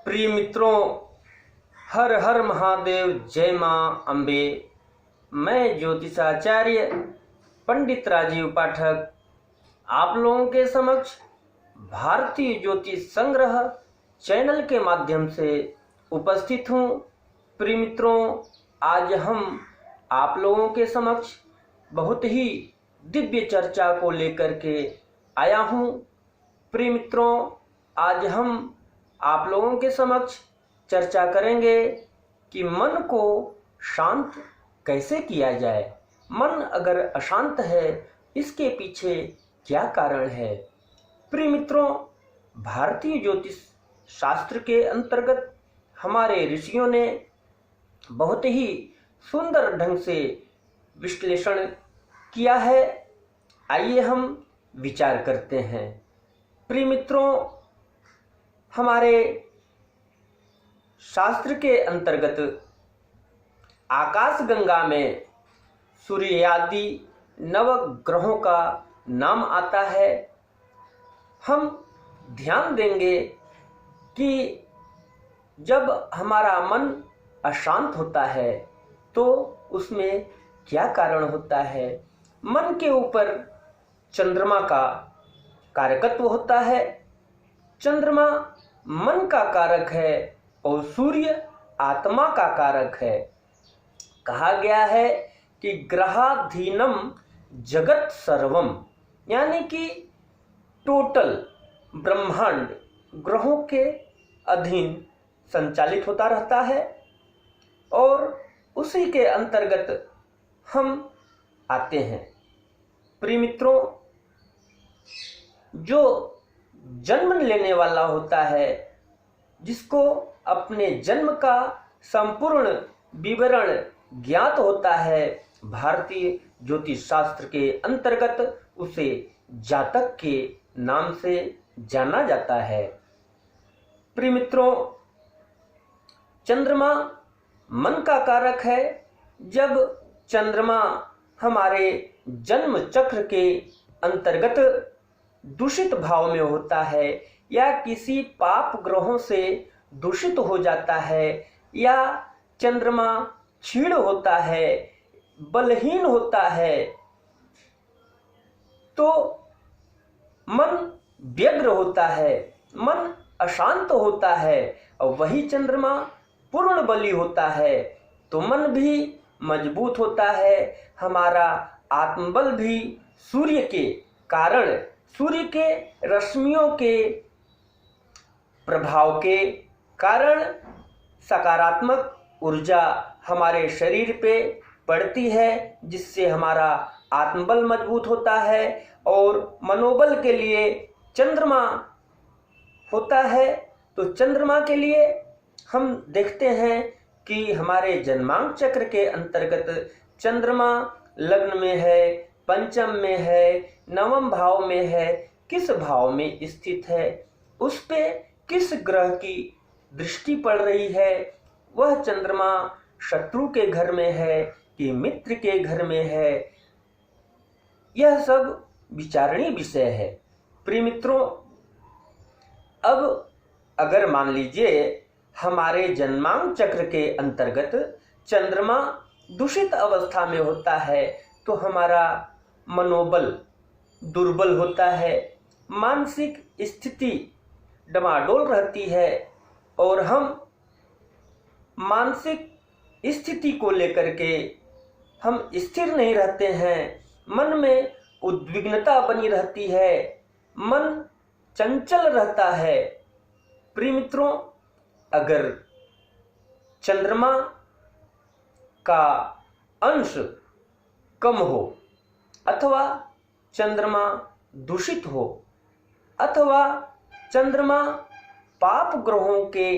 प्रिय मित्रों, हर हर महादेव, जय माँ अम्बे। मैं ज्योतिषाचार्य पंडित राजीव पाठक आप लोगों के समक्ष भारतीय ज्योतिष संग्रह चैनल के माध्यम से उपस्थित हूँ। प्रिय मित्रों, आज हम आप लोगों के समक्ष बहुत ही दिव्य चर्चा को लेकर के आया हूँ। प्रिय मित्रों, आज हम आप लोगों के समक्ष चर्चा करेंगे कि मन को शांत कैसे किया जाए। मन अगर अशांत है, इसके पीछे क्या कारण है। प्रिय मित्रों, भारतीय ज्योतिष शास्त्र के अंतर्गत हमारे ऋषियों ने बहुत ही सुंदर ढंग से विश्लेषण किया है। आइए हम विचार करते हैं। प्रिय मित्रों, हमारे शास्त्र के अंतर्गत आकाशगंगा में सूर्य आदि नवग्रहों का नाम आता है। हम ध्यान देंगे कि जब हमारा मन अशांत होता है तो उसमें क्या कारण होता है। मन के ऊपर चंद्रमा का कारकत्व होता है। चंद्रमा मन का कारक है और सूर्य आत्मा का कारक है। कहा गया है कि ग्रहाधीनम जगत सर्वम, यानी कि टोटल ब्रह्मांड ग्रहों के अधीन संचालित होता रहता है और उसी के अंतर्गत हम आते हैं। प्रिय मित्रों, जो जन्म लेने वाला होता है, जिसको अपने जन्म का संपूर्ण विवरण ज्ञात होता है, भारतीय ज्योतिष शास्त्र के अंतर्गत उसे जातक के नाम से जाना जाता है। प्रिय मित्रों, चंद्रमा मन का कारक है। जब चंद्रमा हमारे जन्म चक्र के अंतर्गत दूषित भाव में होता है या किसी पाप ग्रहों से दूषित हो जाता है या चंद्रमा क्षीण होता है, बलहीन होता है, तो मन व्यग्र होता है, मन अशांत होता है। और वही चंद्रमा पूर्ण बली होता है तो मन भी मजबूत होता है। हमारा आत्मबल भी सूर्य के कारण, सूर्य के रश्मियों के प्रभाव के कारण सकारात्मक ऊर्जा हमारे शरीर पे पड़ती है, जिससे हमारा आत्मबल मजबूत होता है और मनोबल के लिए चंद्रमा होता है। तो चंद्रमा के लिए हम देखते हैं कि हमारे जन्मांक चक्र के अंतर्गत चंद्रमा लग्न में है, पंचम में है, नवम भाव में है, किस भाव में स्थित है, उस पे किस ग्रह की दृष्टि पड़ रही है, वह चंद्रमा शत्रु के घर में है कि मित्र के घर में है, यह सब विचारणीय विषय है। प्रिय मित्रों, अब अगर मान लीजिए हमारे जन्मांक चक्र के अंतर्गत चंद्रमा दूषित अवस्था में होता है तो हमारा मनोबल दुर्बल होता है, मानसिक स्थिति डमाडोल रहती है और हम मानसिक स्थिति को लेकर के हम स्थिर नहीं रहते हैं। मन में उद्विग्नता बनी रहती है, मन चंचल रहता है। प्रिय मित्रों, अगर चंद्रमा का अंश कम हो अथवा चंद्रमा दूषित हो अथवा चंद्रमा पाप ग्रहों के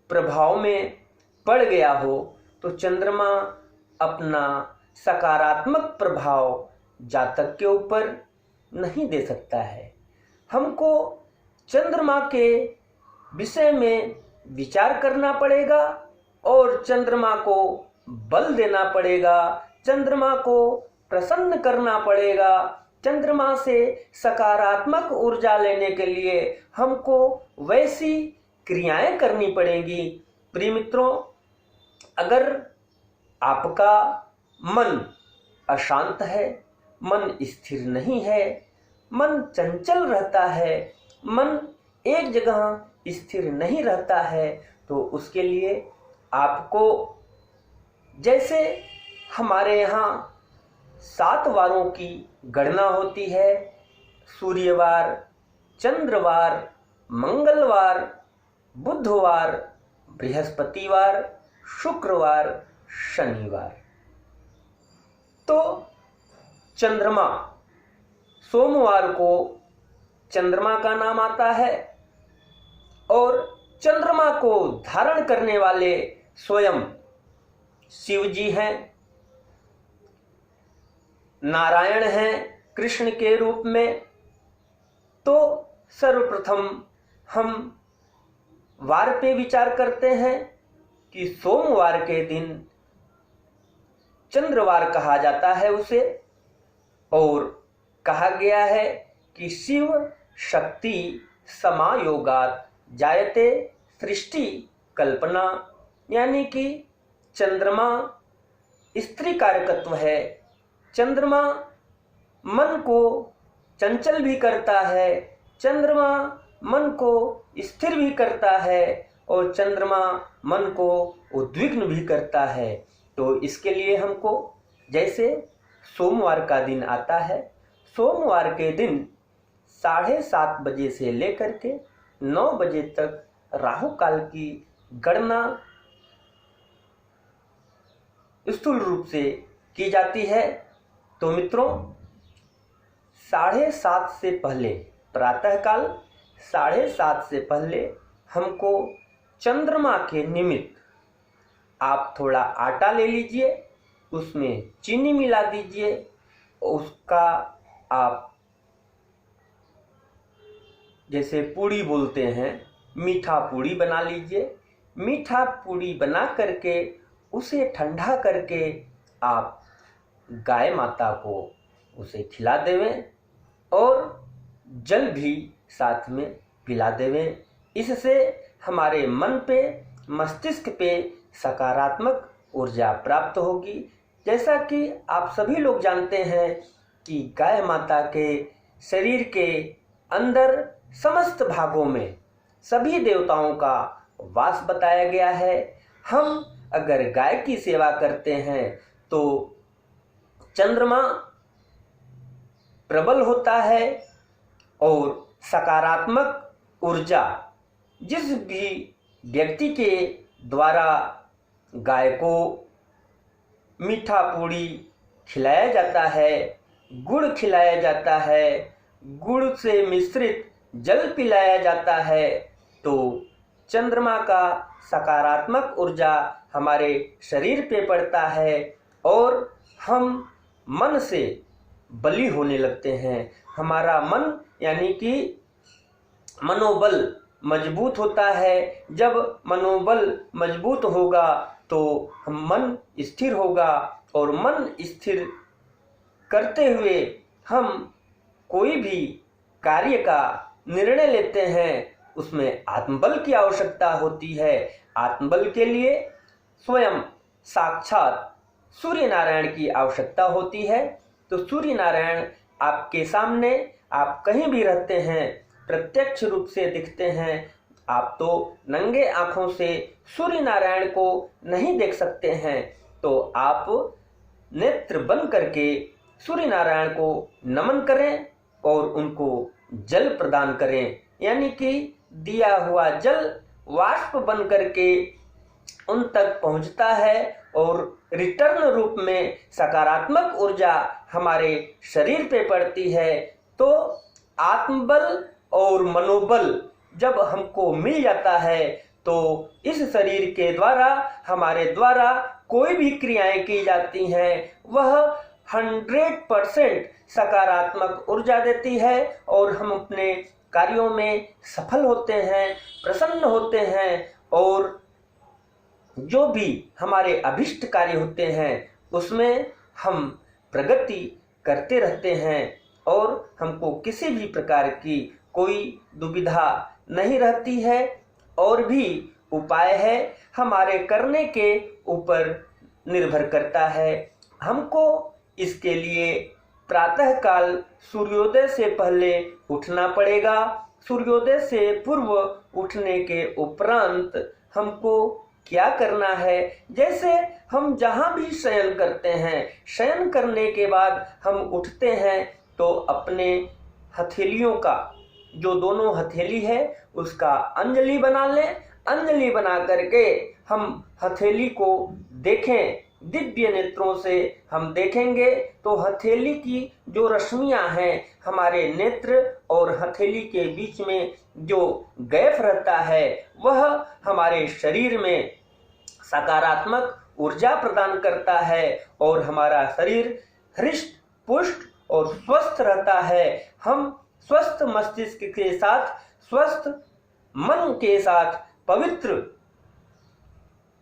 प्रभाव में पड़ गया हो तो चंद्रमा अपना सकारात्मक प्रभाव जातक के ऊपर नहीं दे सकता है। हमको चंद्रमा के विषय में विचार करना पड़ेगा और चंद्रमा को बल देना पड़ेगा, चंद्रमा को प्रसन्न करना पड़ेगा। चंद्रमा से सकारात्मक ऊर्जा लेने के लिए हमको वैसी क्रियाएं करनी पड़ेंगी। प्रिय मित्रों, अगर आपका मन अशांत है, मन स्थिर नहीं है, मन चंचल रहता है, मन एक जगह स्थिर नहीं रहता है, तो उसके लिए आपको, जैसे हमारे यहाँ 7 वारों की गणना होती है, सूर्यवार, चंद्रवार, मंगलवार, बुधवार, बृहस्पतिवार, शुक्रवार, शनिवार। तो चंद्रमा, सोमवार को चंद्रमा का नाम आता है और चंद्रमा को धारण करने वाले स्वयं शिव जी हैं, नारायण हैं कृष्ण के रूप में। तो सर्वप्रथम हम वार पे विचार करते हैं कि सोमवार के दिन चंद्रवार कहा जाता है उसे, और कहा गया है कि शिव शक्ति समायोगात जायते सृष्टि कल्पना, यानी कि चंद्रमा स्त्री कारकत्व है। चंद्रमा मन को चंचल भी करता है, चंद्रमा मन को स्थिर भी करता है और चंद्रमा मन को उद्विग्न भी करता है। तो इसके लिए हमको, जैसे सोमवार का दिन आता है, सोमवार के दिन 7:30 बजे से लेकर के 9 बजे तक राहु काल की गणना स्थूल रूप से की जाती है। तो मित्रों, 7:30 से पहले, प्रातःकाल 7:30 से पहले हमको चंद्रमा के निमित्त आप थोड़ा आटा ले लीजिए, उसमें चीनी मिला दीजिए, उसका आप जैसे पूड़ी बोलते हैं, मीठा पूड़ी बना लीजिए। मीठा पूड़ी बना करके उसे ठंडा करके आप गाय माता को उसे खिला देवें और जल भी साथ में पिला देवें। इससे हमारे मन पे, मस्तिष्क पे सकारात्मक ऊर्जा प्राप्त होगी। जैसा कि आप सभी लोग जानते हैं कि गाय माता के शरीर के अंदर समस्त भागों में सभी देवताओं का वास बताया गया है। हम अगर गाय की सेवा करते हैं तो चंद्रमा प्रबल होता है और सकारात्मक ऊर्जा, जिस भी व्यक्ति के द्वारा गाय को मीठा पूड़ी खिलाया जाता है, गुड़ खिलाया जाता है, गुड़ से मिश्रित जल पिलाया जाता है, तो चंद्रमा का सकारात्मक ऊर्जा हमारे शरीर पे पड़ता है और हम मन से बली होने लगते हैं। हमारा मन यानी कि मनोबल मजबूत होता है। जब मनोबल मजबूत होगा तो मन स्थिर होगा और मन स्थिर करते हुए हम कोई भी कार्य का निर्णय लेते हैं, उसमें आत्मबल की आवश्यकता होती है। आत्मबल के लिए स्वयं साक्षात सूर्य नारायण की आवश्यकता होती है। तो सूर्य नारायण आपके सामने, आप कहीं भी रहते हैं, प्रत्यक्ष रूप से दिखते हैं। आप तो नंगे आंखों से सूर्य नारायण को नहीं देख सकते हैं, तो आप नेत्र बंद करके सूर्य नारायण को नमन करें और उनको जल प्रदान करें, यानी कि दिया हुआ जल वाष्प बन करके उन तक पहुंचता है और रिटर्न रूप में सकारात्मक ऊर्जा हमारे शरीर पे पड़ती है। तो आत्मबल और मनोबल जब हमको मिल जाता है तो इस शरीर के द्वारा, हमारे द्वारा कोई भी क्रियाएं की जाती हैं, वह 100% सकारात्मक ऊर्जा देती है और हम अपने कार्यों में सफल होते हैं, प्रसन्न होते हैं और जो भी हमारे अभिष्ट कार्य होते हैं उसमें हम प्रगति करते रहते हैं और हमको किसी भी प्रकार की कोई दुविधा नहीं रहती है। और भी उपाय है, हमारे करने के ऊपर निर्भर करता है। हमको इसके लिए प्रातःकाल सूर्योदय से पहले उठना पड़ेगा। सूर्योदय से पूर्व उठने के उपरांत हमको क्या करना है, जैसे हम जहाँ भी शयन करते हैं, शयन करने के बाद हम उठते हैं तो अपने हथेलियों का, जो दोनों हथेली है उसका अंजलि बना लें। अंजलि बना करके हम हथेली को देखें, दिव्य नेत्रों से हम देखेंगे तो हथेली की जो रश्मियां हैं, हमारे नेत्र और हथेली के बीच में जो गैप रहता है, वह हमारे शरीर में सकारात्मक ऊर्जा प्रदान करता है और हमारा शरीर हृष्ट पुष्ट और स्वस्थ रहता है। हम स्वस्थ मस्तिष्क के साथ, स्वस्थ मन के साथ, पवित्र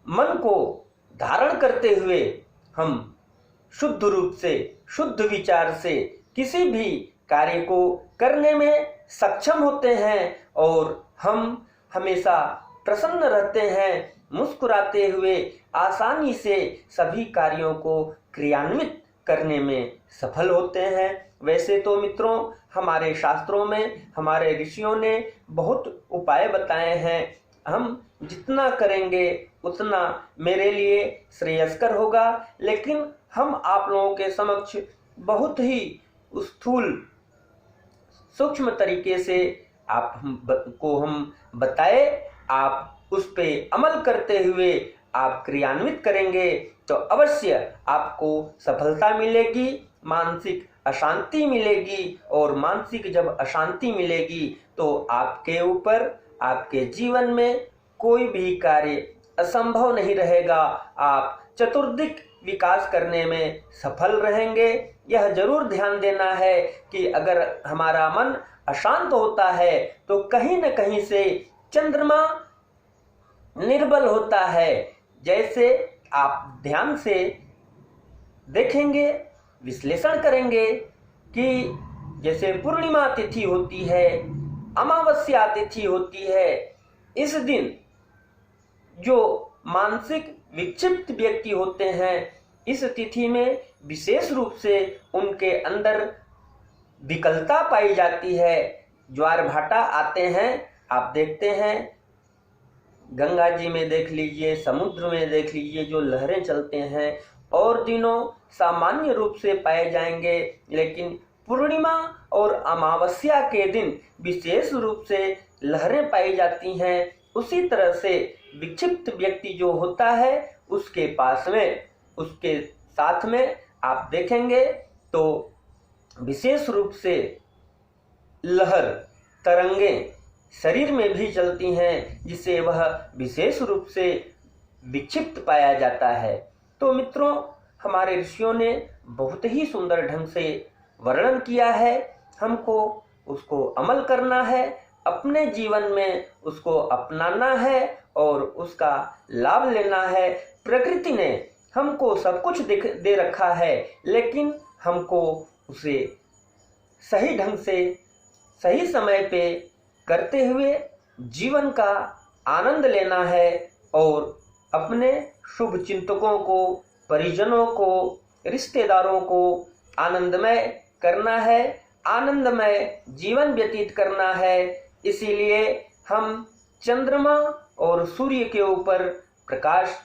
मन को धारण करते हुए हम शुद्ध रूप से, शुद्ध विचार से किसी भी कार्य को करने में सक्षम होते हैं और हम हमेशा प्रसन्न रहते हैं, मुस्कुराते हुए आसानी से सभी कार्यों को क्रियान्वित करने में सफल होते हैं। वैसे तो मित्रों, हमारे शास्त्रों में हमारे ऋषियों ने बहुत उपाय बताए हैं। हम जितना करेंगे उतना मेरे लिए श्रेयस्कर होगा, लेकिन हम आप लोगों के समक्ष बहुत ही स्थूल सूक्ष्म तरीके से को हम बताए। आप उस पे अमल करते हुए आप क्रियान्वित करेंगे तो अवश्य आपको सफलता मिलेगी, मानसिक अशांति मिलेगी, और मानसिक जब अशांति मिलेगी तो आपके ऊपर, आपके जीवन में कोई भी कार्य असंभव नहीं रहेगा। आप चतुर्दिक विकास करने में सफल रहेंगे। यह जरूर ध्यान देना है कि अगर हमारा मन अशांत होता है तो कहीं न कहीं से चंद्रमा निर्बल होता है। जैसे आप ध्यान से देखेंगे, विश्लेषण करेंगे कि जैसे पूर्णिमा तिथि होती है, अमावस्या तिथि होती है, इस दिन जो मानसिक विक्षिप्त व्यक्ति होते हैं, इस तिथि में विशेष रूप से उनके अंदर विकलता पाई जाती है, ज्वार भाटा आते हैं। आप देखते हैं गंगा जी में देख लीजिए, समुद्र में देख लीजिए, जो लहरें चलते हैं, और दिनों सामान्य रूप से पाए जाएंगे, लेकिन पूर्णिमा और अमावस्या के दिन विशेष रूप से लहरें पाई जाती हैं। उसी तरह से विक्षिप्त व्यक्ति जो होता है, उसके पास में, उसके साथ में आप देखेंगे तो विशेष रूप से लहर, तरंगें शरीर में भी चलती हैं, जिससे वह विशेष रूप से विक्षिप्त पाया जाता है। तो मित्रों, हमारे ऋषियों ने बहुत ही सुंदर ढंग से वर्णन किया है। हमको उसको अमल करना है, अपने जीवन में उसको अपनाना है और उसका लाभ लेना है। प्रकृति ने हमको सब कुछ दे रखा है, लेकिन हमको उसे सही ढंग से, सही समय पे करते हुए जीवन का आनंद लेना है और अपने शुभ चिंतकों को, परिजनों को, रिश्तेदारों को आनंदमय करना है, आनंदमय जीवन व्यतीत करना है। इसीलिए हम चंद्रमा और सूर्य के ऊपर प्रकाश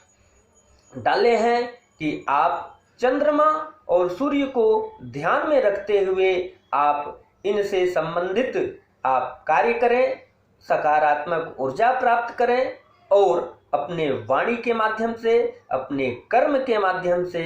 डाले हैं कि आप चंद्रमा और सूर्य को ध्यान में रखते हुए आप इनसे संबंधित आप कार्य करें, सकारात्मक ऊर्जा प्राप्त करें और अपने वाणी के माध्यम से, अपने कर्म के माध्यम से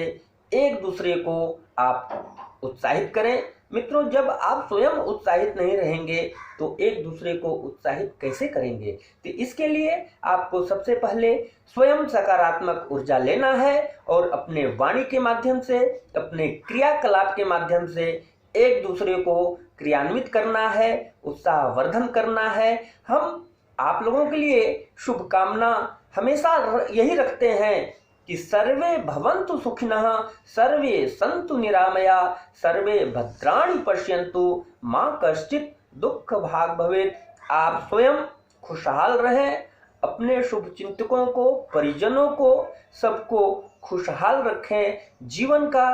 एक दूसरे को आप उत्साहित करें। मित्रों, जब आप स्वयं उत्साहित नहीं रहेंगे तो एक दूसरे को उत्साहित कैसे करेंगे? तो इसके लिए आपको सबसे पहले स्वयं सकारात्मक ऊर्जा लेना है और अपने वाणी के माध्यम से, अपने क्रियाकलाप के माध्यम से एक दूसरे को क्रियान्वित करना है, उत्साहवर्धन करना है। हम आप लोगों के लिए शुभकामना हमेशा यही रखते हैं कि सर्वे भवन्तु सुखिनः, सर्वे सन्तु निरामया, सर्वे भद्राणि पश्यन्तु, माँ कश्चित् दुख भाग भवेत्। आप स्वयं खुशहाल रहें, अपने शुभ चिंतकों को, परिजनों को, सबको खुशहाल रखें, जीवन का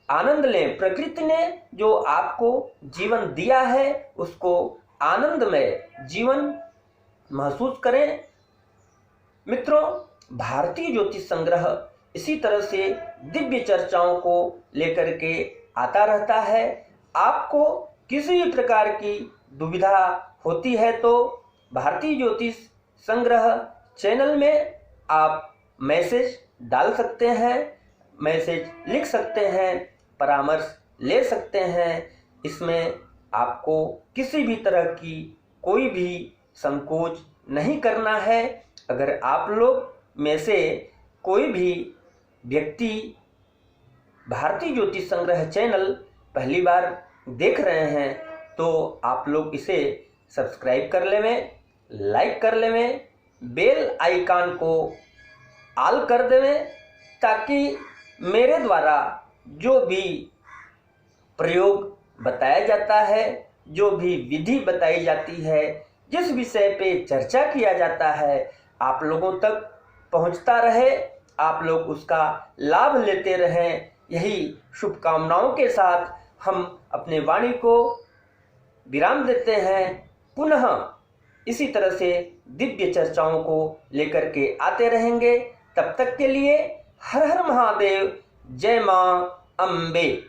आनंद लें। प्रकृति ने जो आपको जीवन दिया है उसको आनंदमय जीवन महसूस करें। मित्रों, भारतीय ज्योतिष संग्रह इसी तरह से दिव्य चर्चाओं को लेकर के आता रहता है। आपको किसी भी प्रकार की दुविधा होती है तो भारतीय ज्योतिष संग्रह चैनल में आप मैसेज डाल सकते हैं, मैसेज लिख सकते हैं, परामर्श ले सकते हैं। इसमें आपको किसी भी तरह की कोई भी संकोच नहीं करना है। अगर आप लोग में से कोई भी व्यक्ति भारतीय ज्योतिष संग्रह चैनल पहली बार देख रहे हैं तो आप लोग इसे सब्सक्राइब कर लेवें, लाइक कर लेवें, बेल आइकन को ऑल कर देवें, ताकि मेरे द्वारा जो भी प्रयोग बताया जाता है, जो भी विधि बताई जाती है, जिस विषय पे चर्चा किया जाता है, आप लोगों तक पहुंचता रहे, आप लोग उसका लाभ लेते रहें। यही शुभकामनाओं के साथ हम अपने वाणी को विराम देते हैं। पुनः इसी तरह से दिव्य चर्चाओं को लेकर के आते रहेंगे। तब तक के लिए हर हर महादेव, जय मां अम्बे।